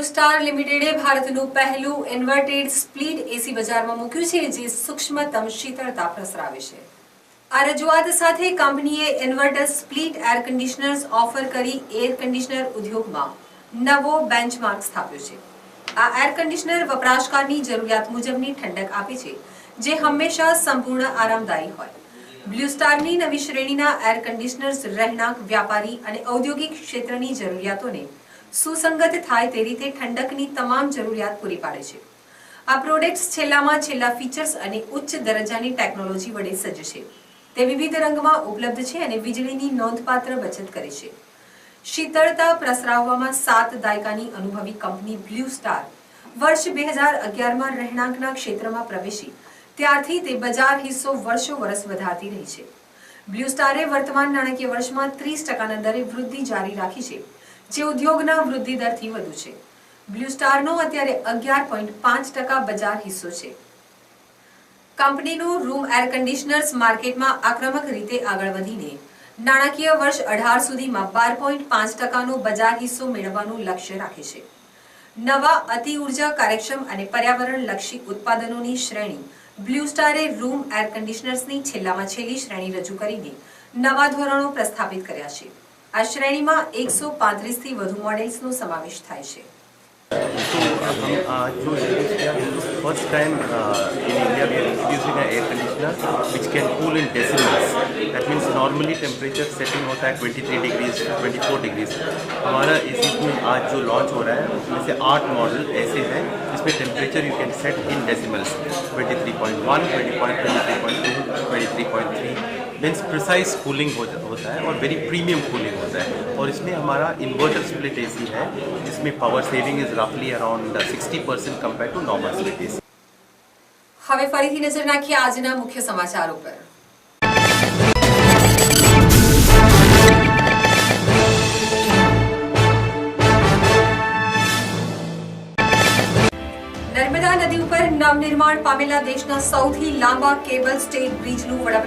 Blue star લિમિટેડે ભારતનું પહેલું inverted split એસી બજારમાં મૂક્યું છે, જે સૂક્ષ્મતમ શીતળતા પ્રસરાવે છે। આ રજૂઆત સાથે કંપનીએ inverter split air conditioners offer કરી એર કન્ડિશનર ઉદ્યોગમાં નવો બેન્ચમાર્ક સ્થાપ્યો છે। આ એર કન્ડિશનર વપરાશકારની જરૂરિયાત મુજબની ઠંડક આપે છે, જે હંમેશા સંપૂર્ણ આરામદાયી હોય। બ્લુ સ્ટારની નવી શ્રેણીના એર કન્ડિશનર્સ રહેણાંક, વ્યાપારી અને ઔદ્યોગિક ક્ષેત્રની જરૂરિયાતોને સુસંગત થાય તે રીતે ઠંડકની તમામ જરૂરિયાત પૂરી પાડે છે। આ પ્રોડક્ટ્સ છેલ્લા ફીચર્સ અને ઉચ્ચ દરજ્જાની ટેકનોલોજી વડે સજ્જ છે। તે વિવિધ રંગમાં ઉપલબ્ધ છે અને વીજળીની નોંધપાત્ર બચત કરે છે। શીતળતા પ્રસરાવવામાં 7 દાયકાની અનુભવી કંપની બ્લુ સ્ટાર વર્ષ 2011માં રહેણાંકના ક્ષેત્રમાં પ્રવેશી ત્યારથી તે બજાર હિસ્સો વર્ષોવર્ષ વધારતી રહી છે। બ્લુ સ્ટારે વર્તમાન નાણાકીય વર્ષમાં 30% દરે વૃદ્ધિ જારી રાખી છે, જે ઉદ્યોગના વૃદ્ધિ દરથી વધુ છે। બ્લુ સ્ટારનો અત્યારે 11.5% બજાર હિસ્સો છે। કંપનીનું રૂમ એર કન્ડિશનર્સ માર્કેટમાં આક્રમક રીતે આગળ વધીને નાણાકીય વર્ષ 18 સુધીમાં 12.5%નો બજાર હિસ્સો મેળવવાનું લક્ષ્ય રાખે છે। નવા અતિ ઉર્જા કાર્યક્ષમ અને પર્યાવરણલક્ષી ઉત્પાદનોની શ્રેણી બ્લુ સ્ટારે રૂમ એર કન્ડિશનર્સની છેલ્લી શ્રેણી રજૂ કરીને નવા ધોરણો પ્રસ્થાપિત કર્યા છે। આ શ્રેણીમાં 135થી વધુ મોડેલ્સનો સમાવેશ થાય છે। First time in India we are introducing an air conditioner which can cool in decimals. That means normally temperature setting होता है 23 degrees 24 degrees। हमारा एसी में आज जो लॉन्च हो रहा है उसमें से 8 मॉडल ऐसे हैं जिसमें temperature you can set in decimals 23.1, 20.2, 23.3 means precise cooling होता है और वेरी प्रीमियम कूलिंग होता है। और इसमें हमारा इन्वर्टर स्प्लिट एसी है जिसमें पावर सेविंग इज रफली around 60% compare to normal split AC. હવે ફરીથી નજર નાખીએ આજના મુખ્ય સમાચારો પર। નર્મદા નદી ઉપર નવનિર્માણ પામેલા દેશના સૌથી લાંબા કેબલ સ્ટેડ બ્રિજનું વડાપ્રધાન